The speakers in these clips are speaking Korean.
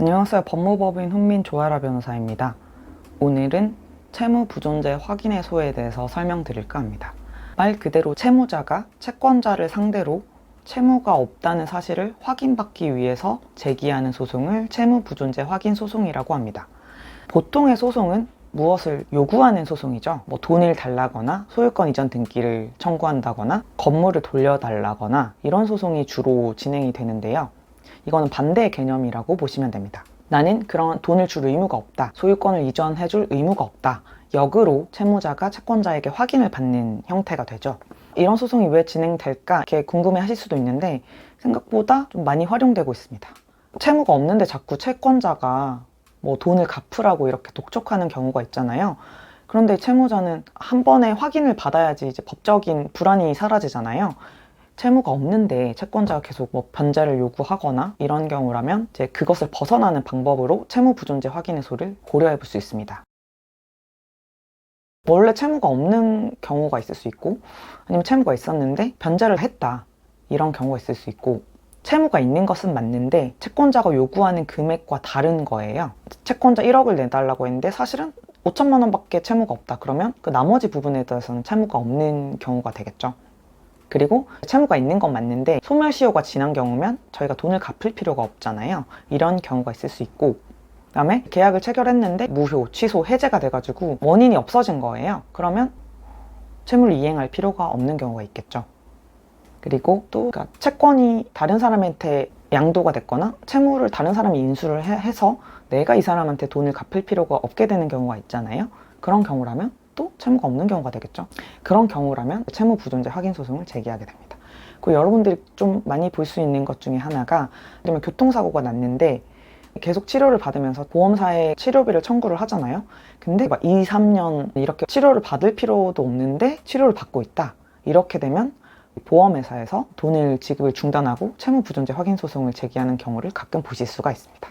안녕하세요. 법무법인 훈민조아라 변호사입니다. 오늘은 채무 부존재 확인해소에 대해서 설명드릴까 합니다. 말 그대로 채무자가 채권자를 상대로 채무가 없다는 사실을 확인받기 위해서 제기하는 소송을 채무 부존재 확인 소송이라고 합니다. 보통의 소송은 무엇을 요구하는 소송이죠. 돈을 달라거나 소유권 이전 등기를 청구한다거나 건물을 돌려달라거나 이런 소송이 주로 진행이 되는데요. 이거는 반대의 개념이라고 보시면 됩니다. 나는 그런 돈을 줄 의무가 없다. 소유권을 이전해줄 의무가 없다. 역으로 채무자가 채권자에게 확인을 받는 형태가 되죠. 이런 소송이 왜 진행될까 이렇게 궁금해 하실 수도 있는데 생각보다 좀 많이 활용되고 있습니다. 채무가 없는데 자꾸 채권자가 돈을 갚으라고 이렇게 독촉하는 경우가 있잖아요. 그런데 채무자는 한 번에 확인을 받아야지 이제 법적인 불안이 사라지잖아요. 채무가 없는데 채권자가 계속 변제를 요구하거나 이런 경우라면 이제 그것을 벗어나는 방법으로 채무 부존재 확인해소를 고려해 볼 수 있습니다. 원래 채무가 없는 경우가 있을 수 있고 아니면 채무가 있었는데 변제를 했다 이런 경우가 있을 수 있고 채무가 있는 것은 맞는데 채권자가 요구하는 금액과 다른 거예요. 채권자 1억을 내달라고 했는데 사실은 5천만 원밖에 채무가 없다 그러면 그 나머지 부분에 대해서는 채무가 없는 경우가 되겠죠. 그리고 채무가 있는 건 맞는데 소멸시효가 지난 경우면 저희가 돈을 갚을 필요가 없잖아요. 이런 경우가 있을 수 있고 그 다음에 계약을 체결했는데 무효, 취소, 해제가 돼가지고 원인이 없어진 거예요. 그러면 채무를 이행할 필요가 없는 경우가 있겠죠. 그리고 또 채권이 다른 사람한테 양도가 됐거나 채무를 다른 사람이 인수를 해서 내가 이 사람한테 돈을 갚을 필요가 없게 되는 경우가 있잖아요. 그런 경우라면 또 채무가 없는 경우가 되겠죠. 그런 경우라면 채무 부존재 확인 소송을 제기하게 됩니다. 그리고 여러분들이 좀 많이 볼 수 있는 것 중에 하나가 예를 들면 교통사고가 났는데 계속 치료를 받으면서 보험사에 치료비를 청구를 하잖아요. 근데 2, 3년 이렇게 치료를 받을 필요도 없는데 치료를 받고 있다. 이렇게 되면 보험회사에서 돈을 지급을 중단하고 채무 부존재 확인 소송을 제기하는 경우를 가끔 보실 수가 있습니다.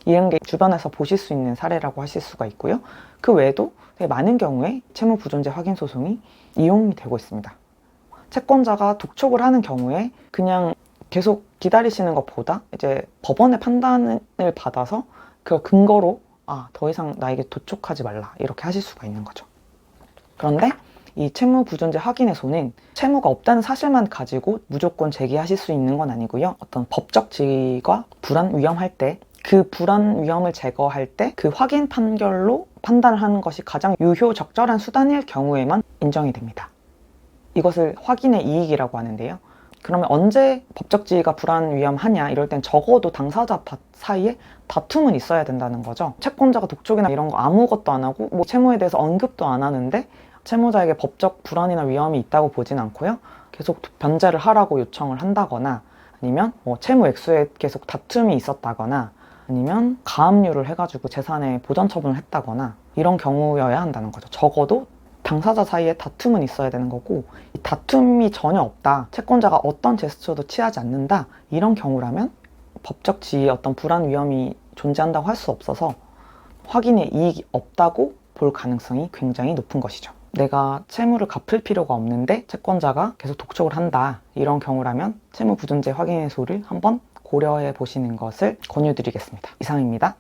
이런 게 주변에서 보실 수 있는 사례라고 하실 수가 있고요. 그 외에도 되게 많은 경우에 채무 부존재 확인 소송이 이용이 되고 있습니다. 채권자가 독촉을 하는 경우에 그냥 계속 기다리시는 것보다 이제 법원의 판단을 받아서 그 근거로 더 이상 나에게 독촉하지 말라 이렇게 하실 수가 있는 거죠. 그런데 이 채무 부존재 확인해소는 채무가 없다는 사실만 가지고 무조건 제기하실 수 있는 건 아니고요. 어떤 법적 지위가 불안 위험할 때 그 불안 위험을 제거할 때 그 확인 판결로 판단을 하는 것이 가장 유효 적절한 수단일 경우에만 인정이 됩니다. 이것을 확인의 이익이라고 하는데요. 그러면 언제 법적 지위가 불안 위험하냐 이럴 땐 적어도 당사자 사이에 다툼은 있어야 된다는 거죠. 채권자가 독촉이나 이런 거 아무것도 안 하고 채무에 대해서 언급도 안 하는데 채무자에게 법적 불안이나 위험이 있다고 보진 않고요. 계속 변제를 하라고 요청을 한다거나 아니면 채무 액수에 계속 다툼이 있었다거나 아니면 가압류를 해가지고 재산에 보전 처분을 했다거나 이런 경우여야 한다는 거죠. 적어도 당사자 사이에 다툼은 있어야 되는 거고 이 다툼이 전혀 없다. 채권자가 어떤 제스처도 취하지 않는다. 이런 경우라면 법적 지위에 어떤 불안 위험이 존재한다고 할 수 없어서 확인의 이익이 없다고 볼 가능성이 굉장히 높은 것이죠. 내가 채무를 갚을 필요가 없는데 채권자가 계속 독촉을 한다. 이런 경우라면 채무 부존재 확인해소를 한번 고려해 보시는 것을 권유드리겠습니다. 이상입니다.